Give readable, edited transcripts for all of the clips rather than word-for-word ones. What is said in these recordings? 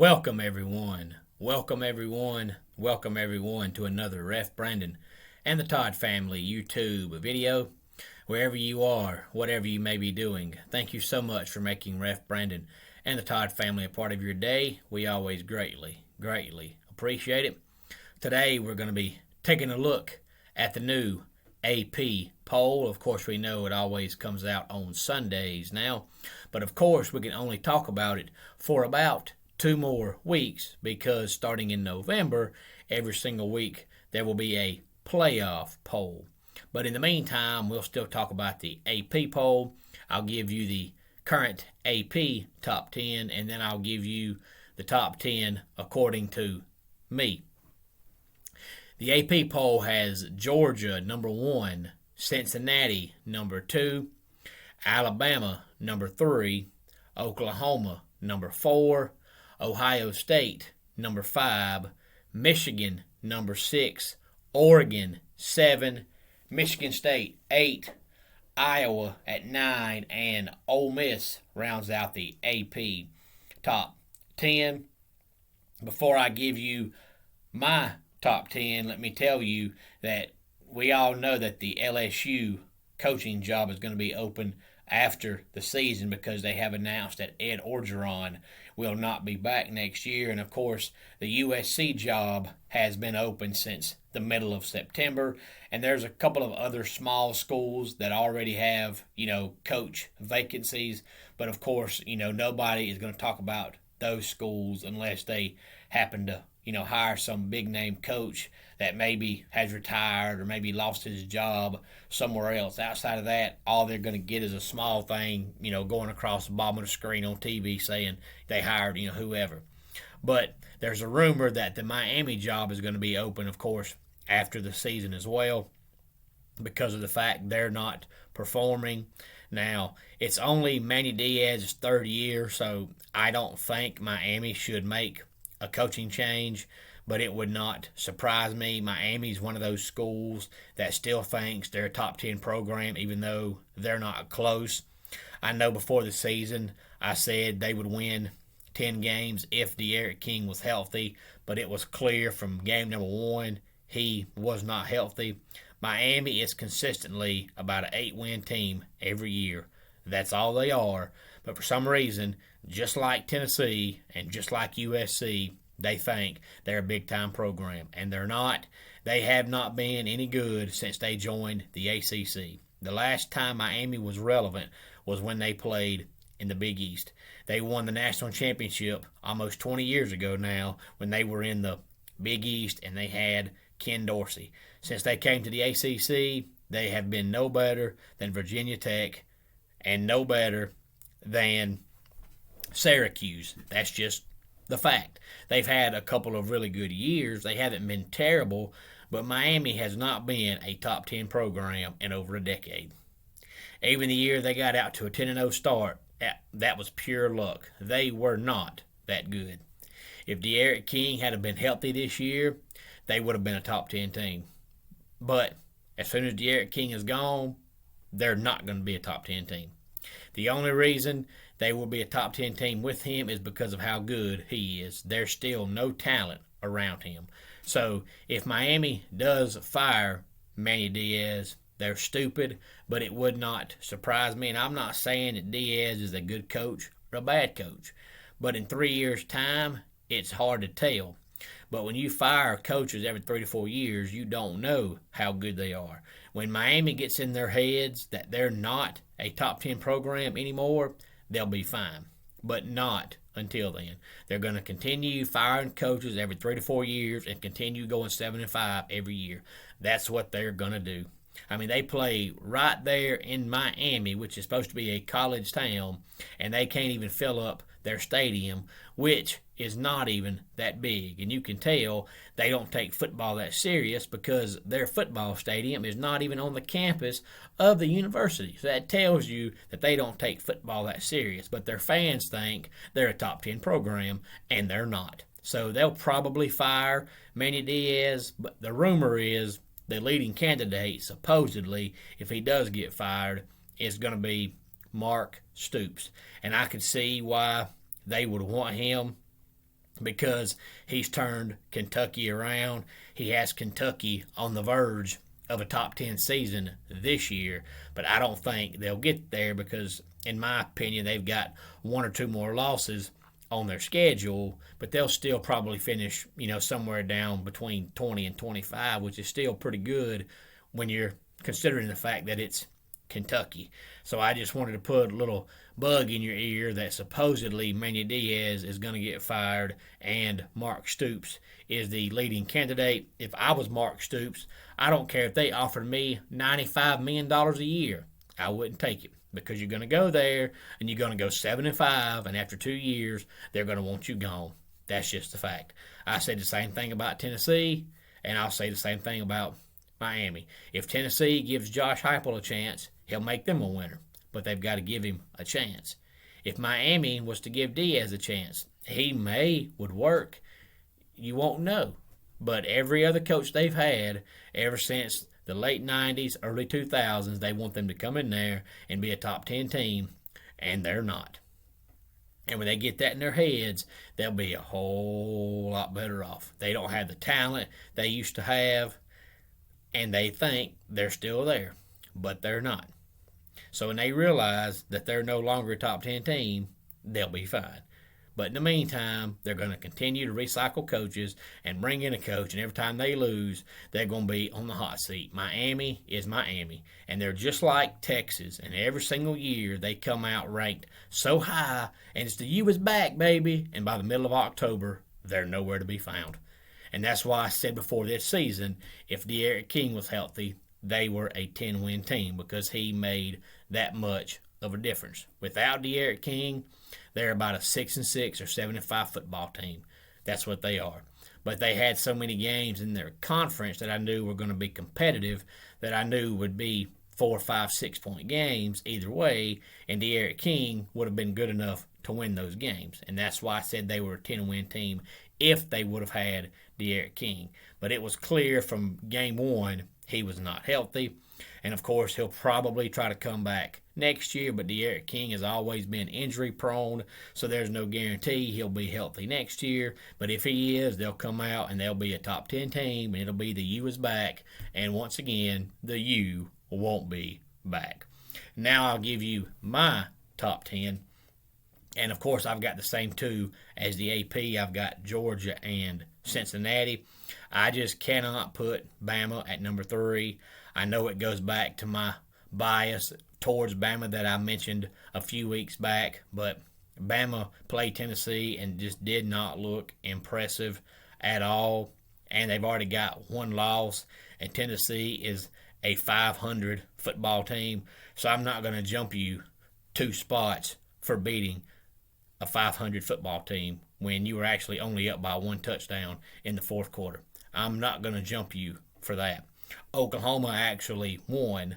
Welcome everyone. Welcome everyone. Welcome everyone to another Ref Brandon and the Todd family YouTube video. Wherever you are, whatever you may be doing, thank you so much for making Ref Brandon and the Todd family a part of your day. We always greatly appreciate it. Today we're going to be taking a look at the new AP poll. Of course, we know it always comes out on Sundays now, but of course we can only talk about it for about 2 more weeks, because starting in November, every single week there will be a playoff poll. But in the meantime, we'll still talk about the AP poll. I'll give you the current AP top 10, and then I'll give you the top 10 according to me. The AP poll has Georgia number 1, Cincinnati number 2, Alabama number 3, Oklahoma number 4, Ohio State number 5, Michigan number 6, Oregon 7, Michigan State 8, Iowa at 9, and Ole Miss rounds out the AP top 10. Before I give you my top 10, let me tell you that we all know that the LSU coaching job is going to be open after the season, because they have announced that Ed Orgeron will not be back next year. And of course, the USC job has been open since the middle of September. And there's a couple of other small schools that already have, coach vacancies. But of course, nobody is going to talk about those schools unless they happen to, hire some big name coach that maybe has retired or maybe lost his job somewhere else. Outside of that, all they're going to get is a small thing, going across the bottom of the screen on TV saying they hired, whoever. But there's a rumor that the Miami job is going to be open, of course, after the season as well, because of the fact they're not performing. Now, it's only Manny Diaz's third year, so I don't think Miami should make a coaching change, but it would not surprise me. Miami's one of those schools that still thinks they're a top 10 program, even though they're not close. I know before the season I said they would win 10 games if D'Eriq King was healthy, but it was clear from game number 1 he was not healthy. Miami is consistently about an 8-win team every year. That's all they are. But for some reason, just like Tennessee and just like USC, they think they're a big-time program. And they're not. They have not been any good since they joined the ACC. The last time Miami was relevant was when they played in the Big East. They won the national championship almost 20 years ago now, when they were in the Big East and they had Ken Dorsey. Since they came to the ACC, they have been no better than Virginia Tech and no better than Syracuse. That's just the fact. They've had a couple of really good years. They haven't been terrible, but Miami has not been a top 10 program in over a decade. Even the year they got out to a 10-0 start, that was pure luck. They were not that good. If D'Eriq King had been healthy this year, they would have been a top 10 team. But as soon as D'Eriq King is gone, they're not going to be a top 10 team. The only reason they will be a top 10 team with him is because of how good he is. There's still no talent around him. So if Miami does fire Manny Diaz, they're stupid, but it would not surprise me. And I'm not saying that Diaz is a good coach or a bad coach, but in 3 years' time, it's hard to tell. But when you fire coaches every 3 to 4 years, you don't know how good they are. When Miami gets in their heads that they're not a top 10 program anymore, they'll be fine. But not until then. They're going to continue firing coaches every 3 to 4 years and continue going 7-5 every year. That's what they're going to do. I mean, they play right there in Miami, which is supposed to be a college town, and they can't even fill up their stadium, which is not even that big. And you can tell they don't take football that serious, because their football stadium is not even on the campus of the university. So that tells you that they don't take football that serious. But their fans think they're a top 10 program, and they're not. So they'll probably fire Manny Diaz, but the rumor is the leading candidate, supposedly, if he does get fired, is going to be Mark Stoops. And I could see why they would want him because he's turned Kentucky around. He has Kentucky on the verge of a top 10 season this year, but I don't think they'll get there because, in my opinion, they've got one or two more losses on their schedule, but they'll still probably finish, somewhere down between 20 and 25, which is still pretty good when you're considering the fact that it's Kentucky. So I just wanted to put a little bug in your ear that supposedly Manny Diaz is going to get fired and Mark Stoops is the leading candidate. If I was Mark Stoops, I don't care if they offered me $95 million a year. I wouldn't take it because you're going to go there and you're going to go 7-5, and after 2 years, they're going to want you gone. That's just the fact. I said the same thing about Tennessee, and I'll say the same thing about Miami. If Tennessee gives Josh Heupel a chance, he'll make them a winner, but they've got to give him a chance. If Miami was to give Diaz a chance, he would work. You won't know. But every other coach they've had ever since the late 90s, early 2000s, they want them to come in there and be a top 10 team, and they're not. And when they get that in their heads, they'll be a whole lot better off. They don't have the talent they used to have, and they think they're still there, but they're not. So when they realize that they're no longer a top 10 team, they'll be fine. But in the meantime, they're going to continue to recycle coaches and bring in a coach, and every time they lose, they're going to be on the hot seat. Miami is Miami, and they're just like Texas, and every single year they come out ranked so high, and it's the U is back, baby, and by the middle of October, they're nowhere to be found. And that's why I said before this season, if D'Eriq King was healthy, they were a 10-win team because he made that much of a difference. Without D'Eriq King, they're about a 6-6 or 7-5 football team. That's what they are. But they had so many games in their conference that I knew were going to be competitive, that I knew would be 4, 5, 6-point games either way, and D'Eriq King would have been good enough to win those games. And that's why I said they were a 10-win team if they would have had D'Eriq King. But it was clear from game one he was not healthy. And, of course, he'll probably try to come back next year, but D'Eriq King has always been injury-prone, so there's no guarantee he'll be healthy next year. But if he is, they'll come out and they'll be a top 10 team, and it'll be the U is back. And once again, the U won't be back. Now I'll give you my top 10. And, of course, I've got the same two as the AP. I've got Georgia and Cincinnati. I just cannot put Bama at number 3. I know it goes back to my bias towards Bama that I mentioned a few weeks back, but Bama played Tennessee and just did not look impressive at all. And they've already got one loss, and Tennessee is a 500 football team. So I'm not going to jump you 2 spots for beating a 500 football team when you were actually only up by 1 touchdown in the fourth quarter. I'm not going to jump you for that. Oklahoma actually won,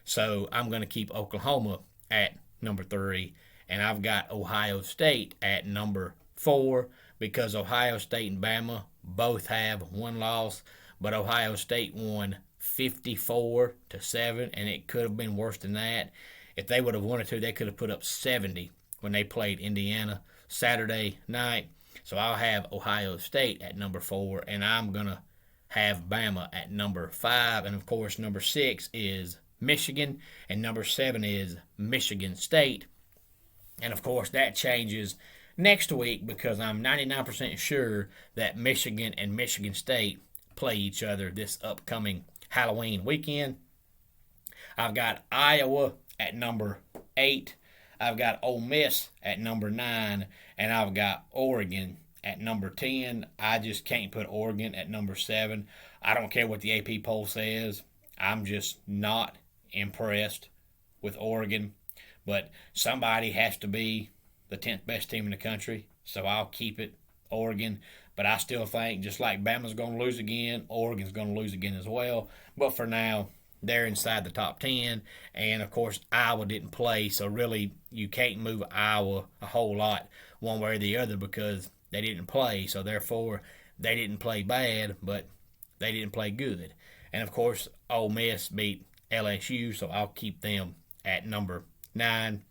so I'm going to keep Oklahoma at number 3, and I've got Ohio State at number 4 because Ohio State and Bama both have one loss, but Ohio State won 54-7, and it could have been worse than that. If they would have wanted to, they could have put up 70 when they played Indiana Saturday night. So I'll have Ohio State at number 4, and I'm going to have Bama at number 5. And, of course, number 6 is Michigan, and number 7 is Michigan State. And, of course, that changes next week because I'm 99% sure that Michigan and Michigan State play each other this upcoming Halloween weekend. I've got Iowa at number 8. I've got Ole Miss at number 9, and I've got Oregon at number 10. I just can't put Oregon at number 7. I don't care what the AP poll says. I'm just not impressed with Oregon. But somebody has to be the 10th best team in the country, so I'll keep it Oregon. But I still think, just like Bama's going to lose again, Oregon's going to lose again as well. But for now, they're inside the top 10. And, of course, Iowa didn't play, so really you can't move Iowa a whole lot one way or the other because they didn't play. So, therefore, they didn't play bad, but they didn't play good. And, of course, Ole Miss beat LSU, so I'll keep them at number 9.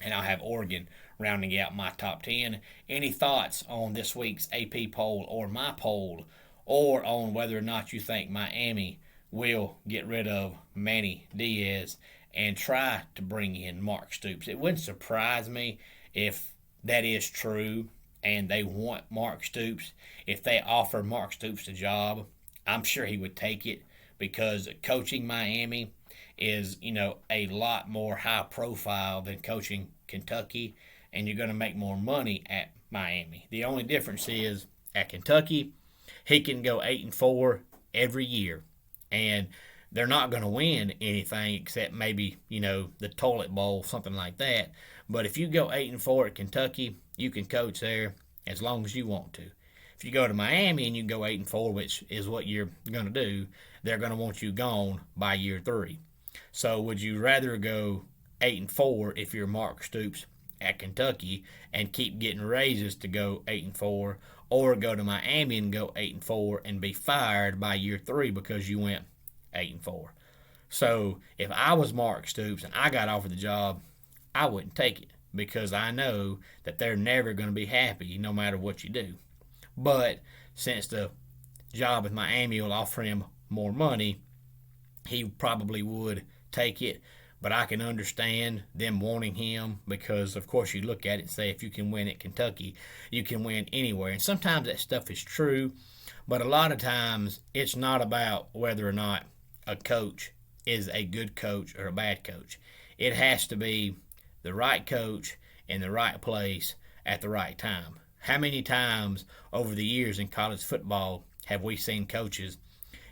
And I'll have Oregon rounding out my top 10. Any thoughts on this week's AP poll or my poll, or on whether or not you think Miami will get rid of Manny Diaz and try to bring in Mark Stoops? It wouldn't surprise me if that is true and they want Mark Stoops. If they offer Mark Stoops the job, I'm sure he would take it, because coaching Miami is, a lot more high profile than coaching Kentucky, and you're going to make more money at Miami. The only difference is at Kentucky, he can go 8-4 every year, and they're not going to win anything except maybe, the toilet bowl, something like that. But if you go 8-4 at Kentucky, you can coach there as long as you want to. If you go to Miami and you go 8-4, which is what you're going to do, they're going to want you gone by year 3. So would you rather go 8-4 if you're Mark Stoops at Kentucky and keep getting raises to go 8-4, or go to Miami and go 8-4 and be fired by year 3 because you went 8-4? So if I was Mark Stoops and I got offered the job, I wouldn't take it, because I know that they're never going to be happy no matter what you do. But since the job with Miami will offer him more money, he probably would take it. But I can understand them wanting him, because, of course, you look at it and say, if you can win at Kentucky, you can win anywhere. And sometimes that stuff is true, but a lot of times it's not about whether or not a coach is a good coach or a bad coach. It has to be the right coach in the right place at the right time. How many times over the years in college football have we seen coaches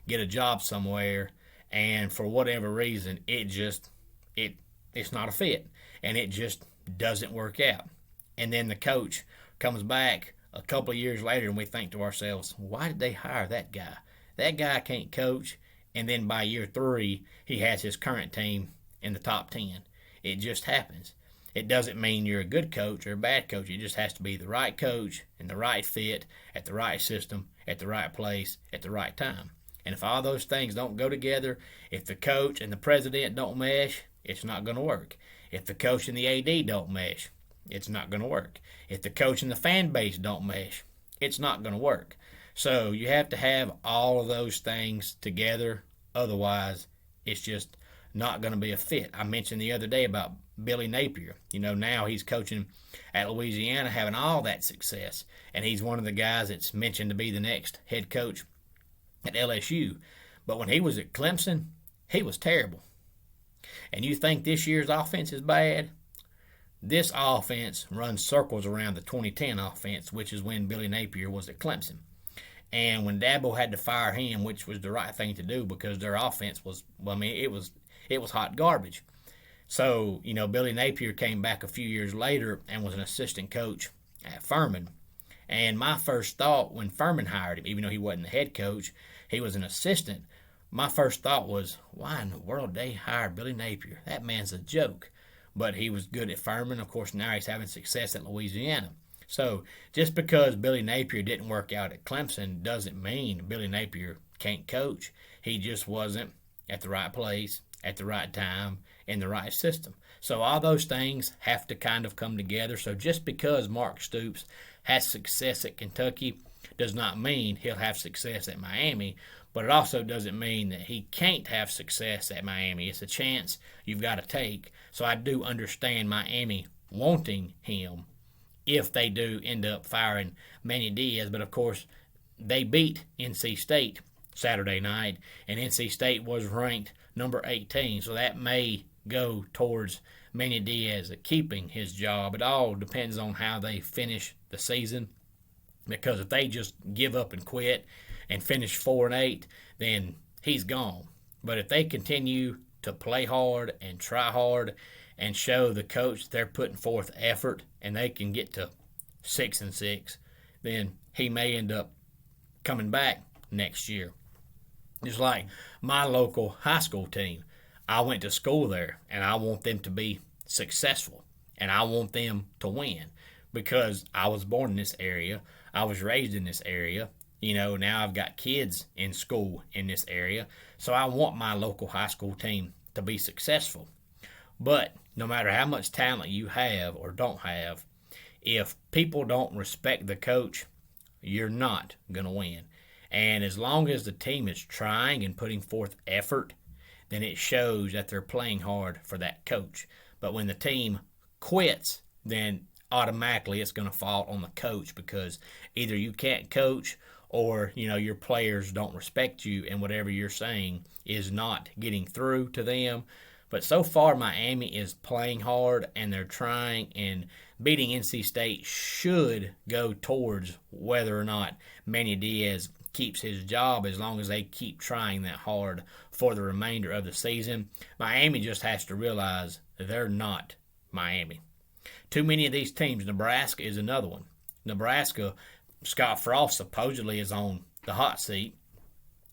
get a job somewhere, and for whatever reason it's not a fit, and it just doesn't work out? And then the coach comes back a couple of years later and we think to ourselves, why did they hire that guy? That guy can't coach. And then by year 3 he has his current team in the top 10. It just happens. It doesn't mean you're a good coach or a bad coach. It just has to be the right coach and the right fit at the right system, at the right place, at the right time. And if all those things don't go together, if the coach and the president don't mesh, it's not going to work. If the coach and the AD don't mesh, it's not going to work. If the coach and the fan base don't mesh, it's not going to work. So you have to have all of those things together. Otherwise, it's just not going to be a fit. I mentioned the other day about Billy Napier. Now he's coaching at Louisiana, having all that success. And he's one of the guys that's mentioned to be the next head coach at LSU. But when he was at Clemson, he was terrible. And you think this year's offense is bad? This offense runs circles around the 2010 offense, which is when Billy Napier was at Clemson. And when Dabo had to fire him, which was the right thing to do, because their offense was, it was hot garbage. So, Billy Napier came back a few years later and was an assistant coach at Furman. And my first thought when Furman hired him, even though he wasn't the head coach, he was an assistant, my first thought was, why in the world did they hire Billy Napier? That man's a joke. But he was good at Furman. Of course, now he's having success at Louisiana. So just because Billy Napier didn't work out at Clemson doesn't mean Billy Napier can't coach. He just wasn't at the right place, at the right time, in the right system. So all those things have to kind of come together. So just because Mark Stoops has success at Kentucky does not mean he'll have success at Miami, but it also doesn't mean that he can't have success at Miami. It's a chance you've got to take. So I do understand Miami wanting him if they do end up firing Manny Diaz. But, of course, they beat NC State Saturday night, and NC State was ranked number 18. So that may go towards Manny Diaz keeping his job. It all depends on how they finish the season, because if they just give up and quit and finish 4-8, then he's gone. But if they continue to play hard and try hard and show the coach they're putting forth effort and they can get to 6-6, then he may end up coming back next year. Just like my local high school team. I went to school there, and I want them to be successful, and I want them to win, because I was born in this area. I was raised in this area. Now I've got kids in school in this area, so I want my local high school team to be successful. But no matter how much talent you have or don't have, If people don't respect the coach, you're not going to win. And as long as the team is trying and putting forth effort, then it shows that they're playing hard for that coach. But when the team quits, then automatically it's going to fall on the coach, because either you can't coach, or your players don't respect you, and whatever you're saying is not getting through to them. But so far, Miami is playing hard, and they're trying, and beating NC State should go towards whether or not Manny Diaz keeps his job, as long as they keep trying that hard for the remainder of the season. Miami just has to realize they're not Miami. Too many of these teams. Nebraska is another one. Nebraska, Scott Frost supposedly is on the hot seat.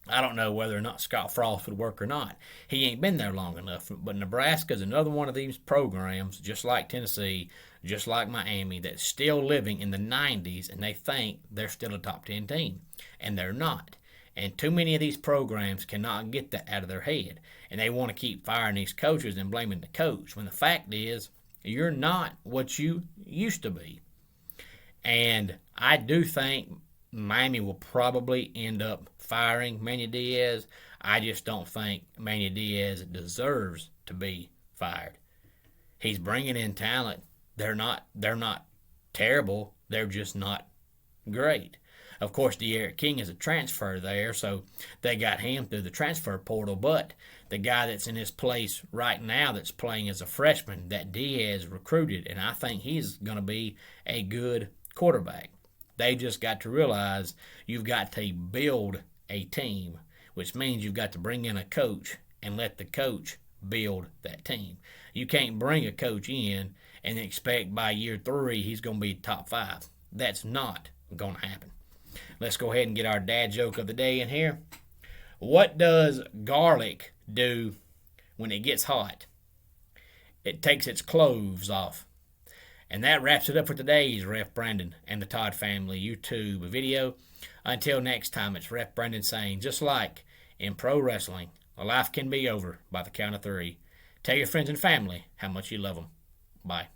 I don't know whether or not Scott Frost would work or not. He ain't been there long enough. But Nebraska is another one of these programs, just like Tennessee, just like Miami, that's still living in the 90s, and they think they're still a top 10 team. And they're not. And too many of these programs cannot get that out of their head. And they want to keep firing these coaches and blaming the coach, when the fact is, you're not what you used to be. And I do think Miami will probably end up firing Manny Diaz. I just don't think Manny Diaz deserves to be fired. He's bringing in talent. They're not terrible. They're just not great. Of course, D'Eriq King is a transfer there, so they got him through the transfer portal. But the guy that's in his place right now that's playing as a freshman, that Diaz recruited, and I think he's going to be a good quarterback. They just got to realize you've got to build a team, which means you've got to bring in a coach and let the coach build that team. You can't bring a coach in and expect by year 3 he's going to be top 5. That's not going to happen. Let's go ahead and get our dad joke of the day in here. What does garlic do when it gets hot? It takes its clothes off. And that wraps it up for today's Ref Brandon and the Todd Family YouTube video. Until next time, it's Ref Brandon saying, just like in pro wrestling, a life can be over by the count of 3. Tell your friends and family how much you love them. Bye.